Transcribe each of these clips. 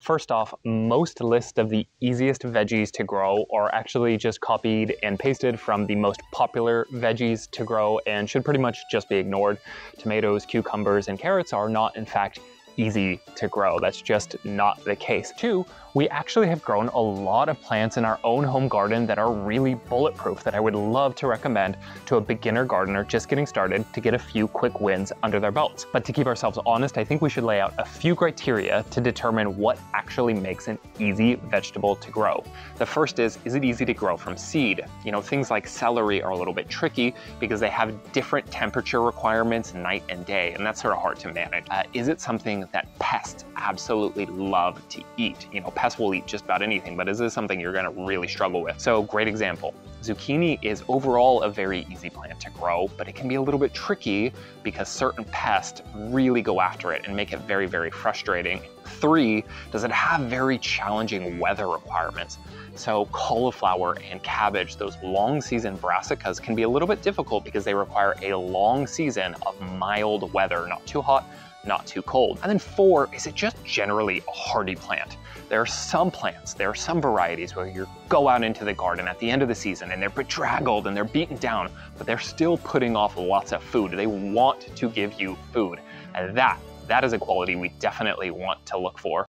First off, most lists of the easiest veggies to grow are actually just copied and pasted from the most popular veggies to grow and should pretty much just be ignored. Tomatoes, cucumbers, and carrots are not, in fact, easy to grow. That's just not the case. Two, we actually have grown a lot of plants in our own home garden that are really bulletproof that I would love to recommend to a beginner gardener just getting started to get a few quick wins under their belts. But to keep ourselves honest, I think we should lay out a few criteria to determine what actually makes an easy vegetable to grow. The first is it easy to grow from seed? You know, things like celery are a little bit tricky because they have different temperature requirements night and day, and that's sort of hard to manage. Is it something that pests absolutely love to eat? You know, pests will eat just about anything, but is this something you're gonna really struggle with? So, great example. Zucchini is overall a very easy plant to grow, but it can be a little bit tricky because certain pests really go after it and make it very, very frustrating. Three, does it have very challenging weather requirements? So cauliflower and cabbage, those long season brassicas, can be a little bit difficult because they require a long season of mild weather, not too hot, not too cold. And then four, is it just generally a hardy plant? There are some plants, there are some varieties where you go out into the garden at the end of the season and they're bedraggled and they're beaten down, but they're still putting off lots of food. They want to give you food. And that is a quality we definitely want to look for.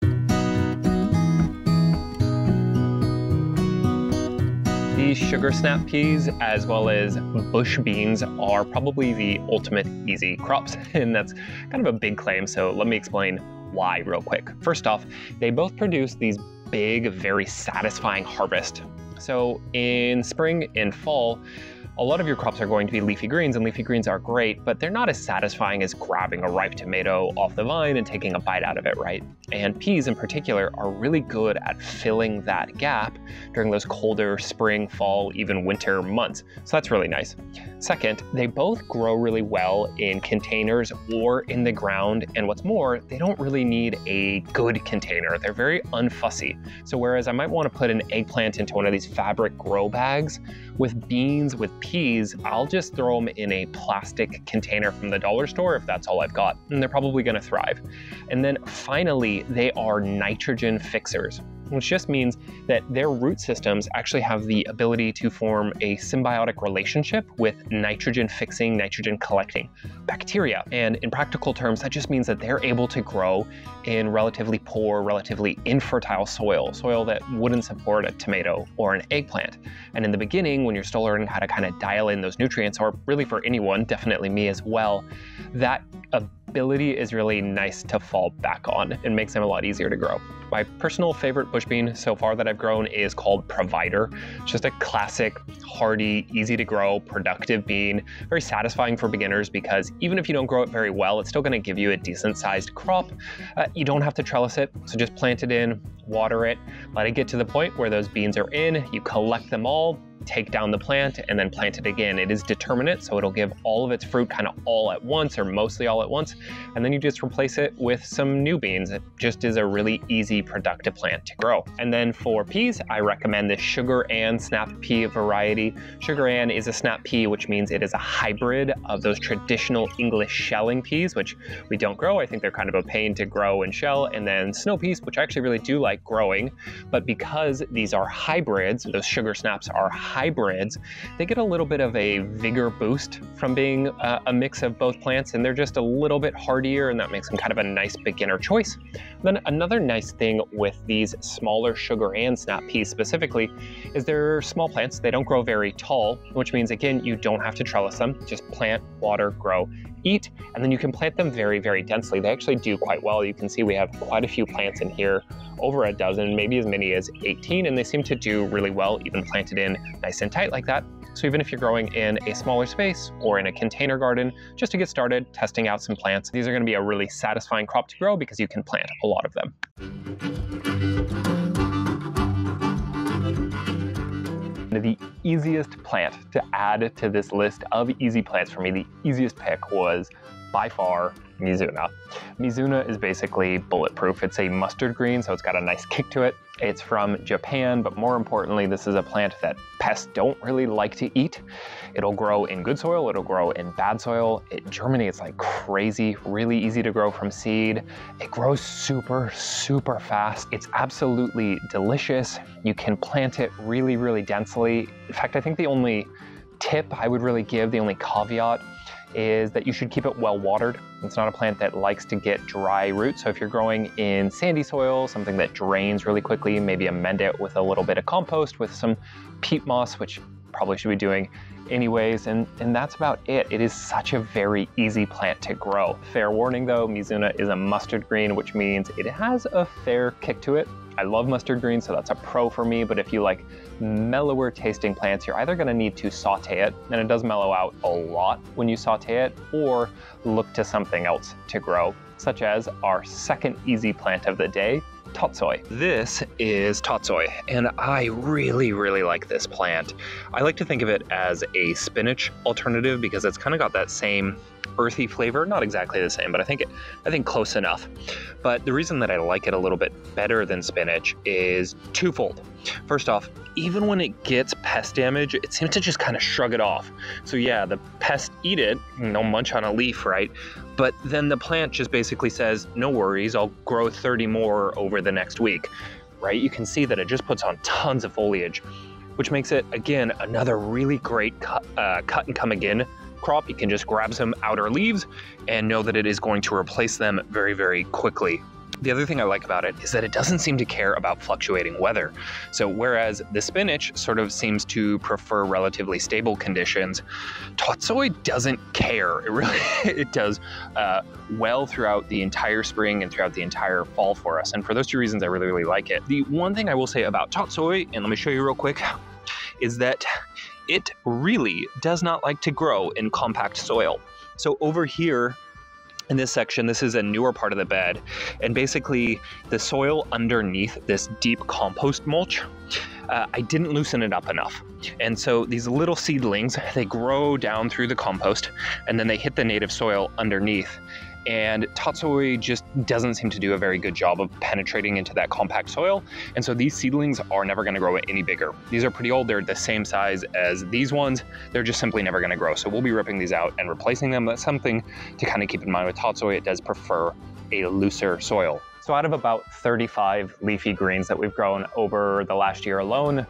These sugar snap peas, as well as bush beans, are probably the ultimate easy crops, and that's kind of a big claim, so let me explain why real quick. First off, they both produce these big, very satisfying harvests. So in spring and fall, a lot of your crops are going to be leafy greens, and leafy greens are great, but they're not as satisfying as grabbing a ripe tomato off the vine and taking a bite out of it, right? And peas in particular are really good at filling that gap during those colder spring, fall, even winter months. So that's really nice. Second, they both grow really well in containers or in the ground, and what's more, they don't really need a good container. They're very unfussy. So whereas I might want to put an eggplant into one of these fabric grow bags, with beans, with peas, I'll just throw them in a plastic container from the dollar store if that's all I've got, and they're probably gonna thrive. And then finally, they are nitrogen fixers, which just means that their root systems actually have the ability to form a symbiotic relationship with nitrogen fixing, nitrogen collecting bacteria. And in practical terms, that just means that they're able to grow in relatively poor, relatively infertile soil that wouldn't support a tomato or an eggplant. And in the beginning, when you're still learning how to kind of dial in those nutrients, or really for anyone, definitely me as well, that ability is really nice to fall back on and makes them a lot easier to grow. My personal favorite bush bean so far that I've grown is called Provider. It's just a classic, hardy, easy to grow, productive bean, very satisfying for beginners because even if you don't grow it very well, it's still gonna give you a decent sized crop. You don't have to trellis it, so just plant it in, water it, let it get to the point where those beans are in, you collect them all, take down the plant, and then plant it again. It is determinate, so it'll give all of its fruit kind of all at once or mostly all at once, and then you just replace it with some new beans. It just is a really easy, productive plant to grow. And then for peas, I recommend the Sugar Ann snap pea variety. Sugar Ann is a snap pea, which means it is a hybrid of those traditional English shelling peas, which we don't grow. I think they're kind of a pain to grow and shell. And then snow peas, which I actually really do like growing, but because these are hybrids, those sugar snaps are hybrids, they get a little bit of a vigor boost from being a mix of both plants, and they're just a little bit hardier, and that makes them kind of a nice beginner choice. Then another nice thing with these smaller Sugar Ann snap peas specifically is they're small plants. They don't grow very tall, which means again, you don't have to trellis them. Just plant, water, grow, eat, and then you can plant them very, very densely. They actually do quite well. You can see we have quite a few plants in here, over a dozen, maybe as many as 18, and they seem to do really well, even planted in nice and tight like that. So even if you're growing in a smaller space or in a container garden, just to get started testing out some plants, these are going to be a really satisfying crop to grow because you can plant a lot of them. The easiest plant to add to this list of easy plants for me, the easiest pick was by far, Mizuna. Mizuna is basically bulletproof. It's a mustard green, so it's got a nice kick to it. It's from Japan, but more importantly, this is a plant that pests don't really like to eat. It'll grow in good soil, it'll grow in bad soil. It germinates like crazy, really easy to grow from seed. It grows super, super fast. It's absolutely delicious. You can plant it really, really densely. In fact, I think the only tip I would really give, the only caveat, is that you should keep it well watered. It's not a plant that likes to get dry roots. So if you're growing in sandy soil, something that drains really quickly, maybe amend it with a little bit of compost with some peat moss, which probably should be doing anyways, and that's about it. It is such a very easy plant to grow. Fair warning though, Mizuna is a mustard green, which means it has a fair kick to it. I love mustard green, so that's a pro for me, but if you like mellower tasting plants, you're either gonna need to saute it, and it does mellow out a lot when you saute it, or look to something else to grow, such as our second easy plant of the day, tatsoi. This is tatsoi, and I really, really like this plant. I like to think of it as a spinach alternative because it's kind of got that same earthy flavor, not exactly the same, but I think close enough. But the reason that I like it a little bit better than spinach is twofold. First off, even when it gets pest damage, it seems to just kind of shrug it off. So yeah, the pests eat it, munch on a leaf, right? But then the plant just basically says, no worries, I'll grow 30 more over the next week, right? You can see that it just puts on tons of foliage, which makes it, again, another really great cut and come again crop. You can just grab some outer leaves and know that it is going to replace them very, very quickly. The other thing I like about it is that it doesn't seem to care about fluctuating weather. So whereas the spinach sort of seems to prefer relatively stable conditions, tatsoi doesn't care. It does well throughout the entire spring and throughout the entire fall for us. And for those two reasons, I really, really like it. The one thing I will say about tatsoi, and let me show you real quick, is that it really does not like to grow in compact soil. So over here, in this section, this is a newer part of the bed, and basically the soil underneath this deep compost mulch, I didn't loosen it up enough. And so these little seedlings, they grow down through the compost and then they hit the native soil underneath. And tatsoi just doesn't seem to do a very good job of penetrating into that compact soil. And so these seedlings are never gonna grow any bigger. These are pretty old, they're the same size as these ones. They're just simply never gonna grow. So we'll be ripping these out and replacing them. That's something to kind of keep in mind with tatsoi. It does prefer a looser soil. So out of about 35 leafy greens that we've grown over the last year alone,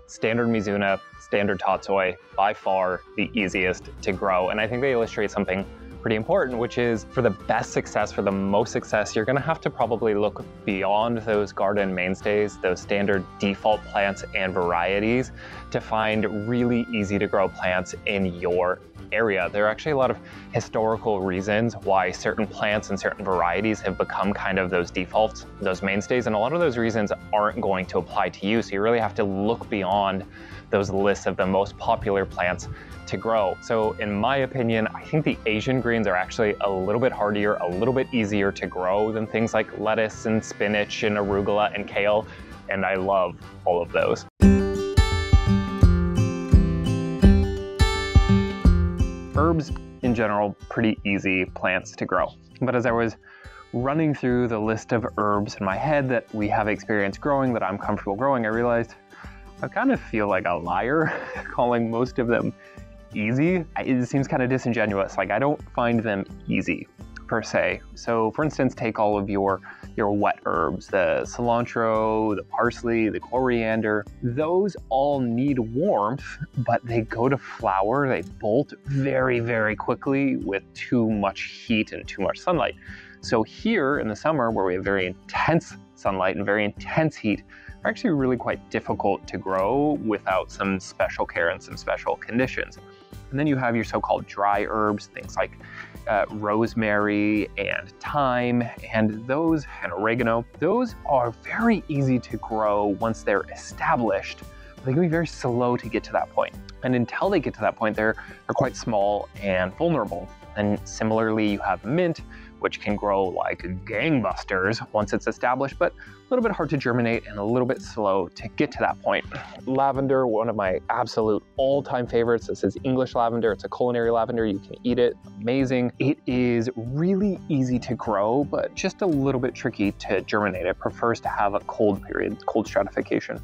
standard Mizuna, standard tatsoi, by far the easiest to grow. And I think they illustrate something pretty important, which is for the best success, for the most success, you're gonna have to probably look beyond those garden mainstays, those standard default plants and varieties, to find really easy to grow plants in your area. There are actually a lot of historical reasons why certain plants and certain varieties have become kind of those defaults, those mainstays, and a lot of those reasons aren't going to apply to you. So you really have to look beyond those lists of the most popular plants to grow. So in my opinion, I think the Asian greens are actually a little bit hardier, a little bit easier to grow than things like lettuce and spinach and arugula and kale, and I love all of those. Herbs in general, pretty easy plants to grow. But as I was running through the list of herbs in my head that we have experience growing, that I'm comfortable growing, I realized I kind of feel like a liar calling most of them easy. It seems kind of disingenuous. Like, I don't find them easy per se. So for instance, take all of your wet herbs, the cilantro, the parsley, the coriander. Those all need warmth, but they go to flower, they bolt very, very quickly with too much heat and too much sunlight. So here in the summer, where we have very intense sunlight and very intense heat, are actually really quite difficult to grow without some special care and some special conditions. And then you have your so-called dry herbs, things like rosemary and thyme, and oregano. Those are very easy to grow once they're established, but they can be very slow to get to that point. And until they get to that point, they're quite small and vulnerable. And similarly, you have mint, which can grow like gangbusters once it's established, but a little bit hard to germinate and a little bit slow to get to that point. Lavender, one of my absolute all-time favorites. This is English lavender. It's a culinary lavender. You can eat it. Amazing. It is really easy to grow, but just a little bit tricky to germinate. It prefers to have a cold period, cold stratification.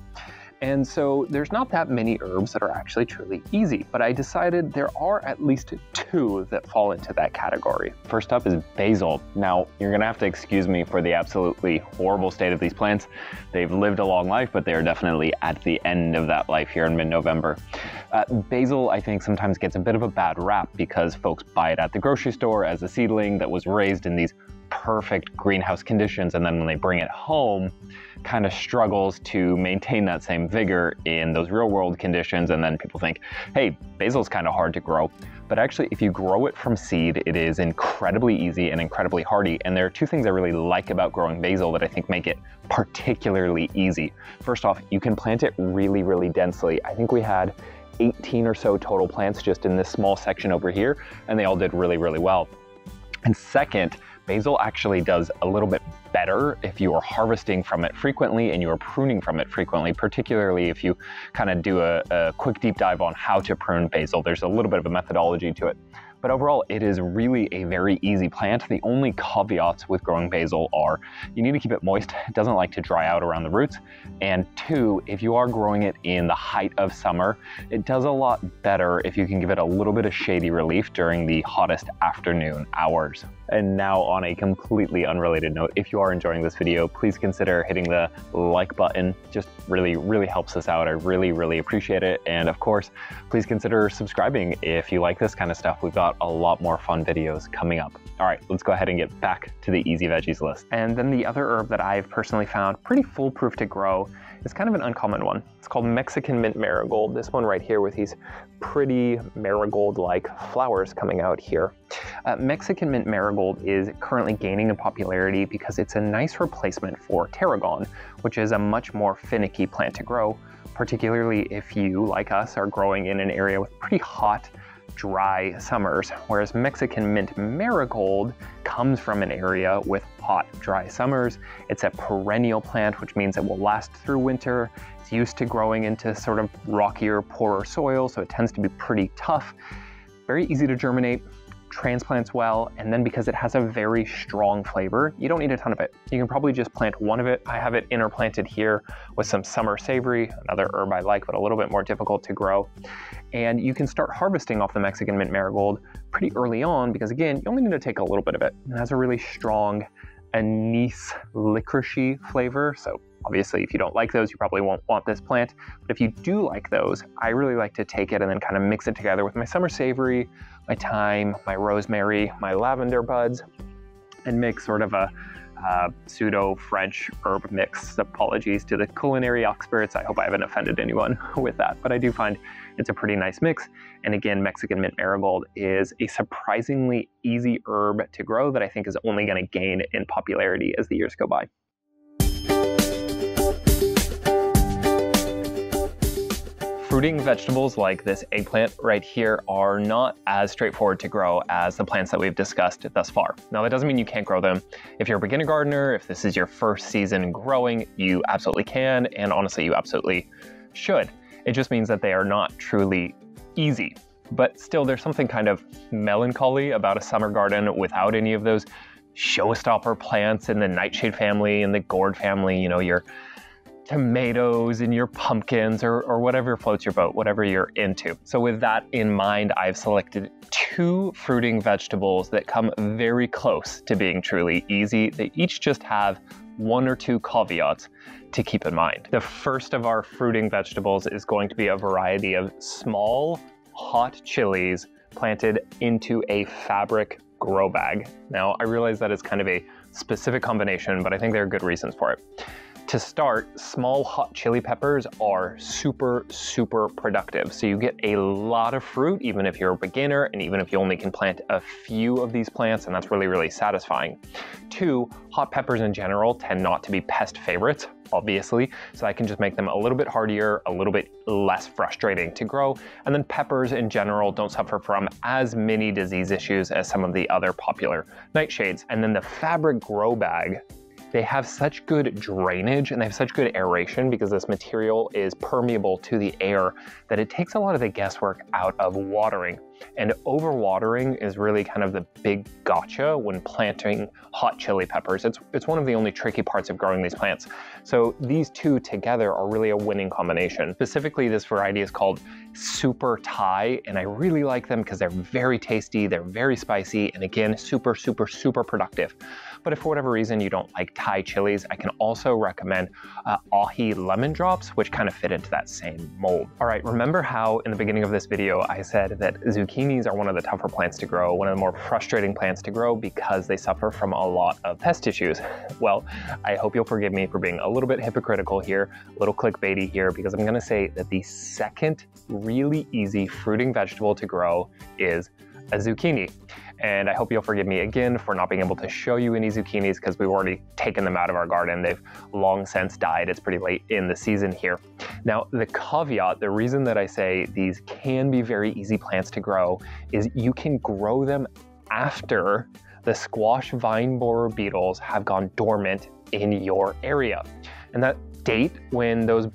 And so there's not that many herbs that are actually truly easy, but I decided there are at least two that fall into that category. First up is basil. Now, you're gonna have to excuse me for the absolutely horrible state of these plants. They've lived a long life, but they are definitely at the end of that life here in mid-November. Basil, I think, sometimes gets a bit of a bad rap because folks buy it at the grocery store as a seedling that was raised in these perfect greenhouse conditions, and then when they bring it home, kind of struggles to maintain that same vigor in those real world conditions. And then people think, hey, basil's kind of hard to grow. But actually, if you grow it from seed, it is incredibly easy and incredibly hardy. And there are two things I really like about growing basil that I think make it particularly easy. First off, you can plant it really, really densely. I think we had 18 or so total plants just in this small section over here, and they all did really, really well. And second, basil actually does a little bit better if you are harvesting from it frequently and you are pruning from it frequently, particularly if you kind of do a quick deep dive on how to prune basil. There's a little bit of a methodology to it. But overall, it is really a very easy plant. The only caveats with growing basil are you need to keep it moist. It doesn't like to dry out around the roots. And two, if you are growing it in the height of summer, it does a lot better if you can give it a little bit of shady relief during the hottest afternoon hours. And now on a completely unrelated note, if you are enjoying this video, please consider hitting the like button. Just really, really helps us out. I really, really appreciate it. And of course, please consider subscribing if you like this kind of stuff. We've got a lot more fun videos coming up. All right, let's go ahead and get back to the easy veggies list. And then the other herb that I've personally found pretty foolproof to grow is kind of an uncommon one. It's called Mexican mint marigold. This one right here with these pretty marigold-like flowers coming out here. Mexican mint marigold is currently gaining in popularity because it's a nice replacement for tarragon, which is a much more finicky plant to grow, particularly if you, like us, are growing in an area with pretty hot, dry summers, whereas Mexican mint marigold comes from an area with hot, dry summers. It's a perennial plant, which means it will last through winter. It's used to growing into sort of rockier, poorer soil, so it tends to be pretty tough. Very easy to germinate, transplants well, and then because it has a very strong flavor, you don't need a ton of it. You can probably just plant one of it. I have it interplanted here with some summer savory, another herb I like, but a little bit more difficult to grow. And you can start harvesting off the Mexican mint marigold pretty early on because, again, you only need to take a little bit of it. It has a really strong anise licoricey flavor, so obviously if you don't like those, you probably won't want this plant. But if you do like those, I really like to take it and then kind of mix it together with my summer savory, my thyme, my rosemary, my lavender buds, and make sort of a pseudo-French herb mix. Apologies to the culinary experts. I hope I haven't offended anyone with that, but I do find it's a pretty nice mix. And again, Mexican mint marigold is a surprisingly easy herb to grow that I think is only going to gain in popularity as the years go by. Fruiting vegetables like this eggplant right here are not as straightforward to grow as the plants that we've discussed thus far. Now, that doesn't mean you can't grow them. If you're a beginner gardener, if this is your first season growing, you absolutely can, and honestly, you absolutely should. It just means that they are not truly easy. But still, there's something kind of melancholy about a summer garden without any of those showstopper plants in the nightshade family and the gourd family, you know, your tomatoes and your pumpkins or whatever floats your boat, whatever you're into. So with that in mind, I've selected two fruiting vegetables that come very close to being truly easy. They each just have one or two caveats to keep in mind. The first of our fruiting vegetables is going to be a variety of small, hot chilies planted into a fabric grow bag. Now, I realize that is kind of a specific combination, but I think there are good reasons for it. To start, small hot chili peppers are super productive. So you get a lot of fruit, even if you're a beginner, and even if you only can plant a few of these plants, and that's really satisfying. 2, hot peppers in general tend not to be pest favorites, obviously, so I can just make them a little bit hardier, a little bit less frustrating to grow. And then peppers in general don't suffer from as many disease issues as some of the other popular nightshades. And then the fabric grow bag, they have such good drainage and they have such good aeration because this material is permeable to the air that it takes a lot of the guesswork out of watering. And overwatering is really kind of the big gotcha when planting hot chili peppers. It's one of the only tricky parts of growing these plants. So these two together are really a winning combination. Specifically, this variety is called Super Thai, and I really like them because they're very tasty, they're very spicy, and again, super productive. But if for whatever reason you don't like Thai chilies, I can also recommend ahi lemon drops, which kind of fit into that same mold. All right, remember how in the beginning of this video I said that zucchinis are one of the tougher plants to grow, one of the more frustrating plants to grow because they suffer from a lot of pest issues? Well, I hope you'll forgive me for being a little bit hypocritical here, a little clickbaity here, because I'm gonna say that the second really easy fruiting vegetable to grow is a zucchini. And I hope you'll forgive me again for not being able to show you any zucchinis because we've already taken them out of our garden. They've long since died. It's pretty late in the season here. Now, the caveat, the reason that I say these can be very easy plants to grow is you can grow them after the squash vine borer beetles have gone dormant in your area. And that date when those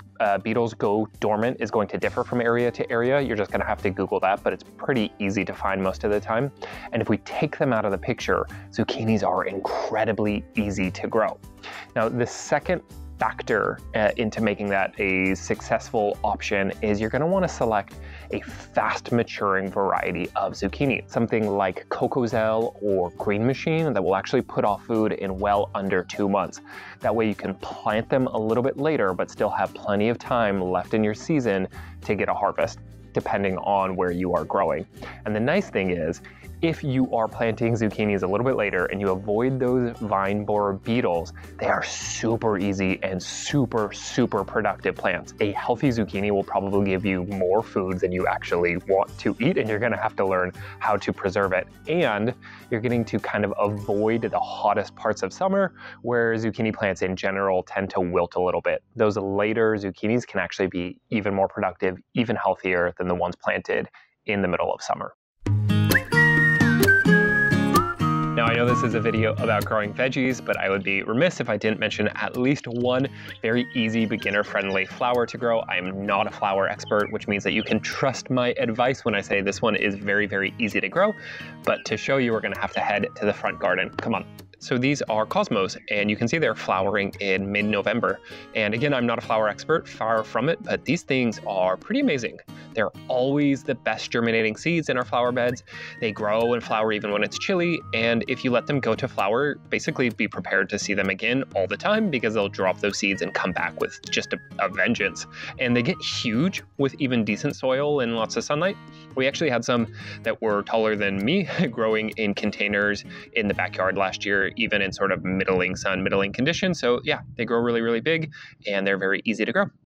beetles go dormant is going to differ from area to area. You're just gonna have to Google that, but it's pretty easy to find most of the time. And if we take them out of the picture, zucchinis are incredibly easy to grow. Now, the second factor into making that a successful option is you're gonna wanna select a fast maturing variety of zucchini, something like Cocozelle or Green Machine that will actually put off food in well under 2 months. That way you can plant them a little bit later, but still have plenty of time left in your season to get a harvest, depending on where you are growing. And the nice thing is, if you are planting zucchinis a little bit later and you avoid those vine borer beetles, they are super easy and super productive plants. A healthy zucchini will probably give you more food than you actually want to eat, and you're gonna have to learn how to preserve it. And you're getting to kind of avoid the hottest parts of summer, where zucchini plants in general tend to wilt a little bit. Those later zucchinis can actually be even more productive, even healthier than the ones planted in the middle of summer. Now, I know this is a video about growing veggies, but I would be remiss if I didn't mention at least one very easy, beginner-friendly flower to grow. I am not a flower expert, which means that you can trust my advice when I say this one is very easy to grow. But to show you, we're gonna have to head to the front garden. Come on. So these are cosmos, and you can see they're flowering in mid-November. And again, I'm not a flower expert, far from it, but these things are pretty amazing. They're always the best germinating seeds in our flower beds. They grow and flower even when it's chilly, and if you let them go to flower, basically be prepared to see them again all the time because they'll drop those seeds and come back with just a vengeance. And they get huge with even decent soil and lots of sunlight. We actually had some that were taller than me growing in containers in the backyard last year, even in sort of middling sun, middling conditions. So yeah, they grow really big and they're very easy to grow.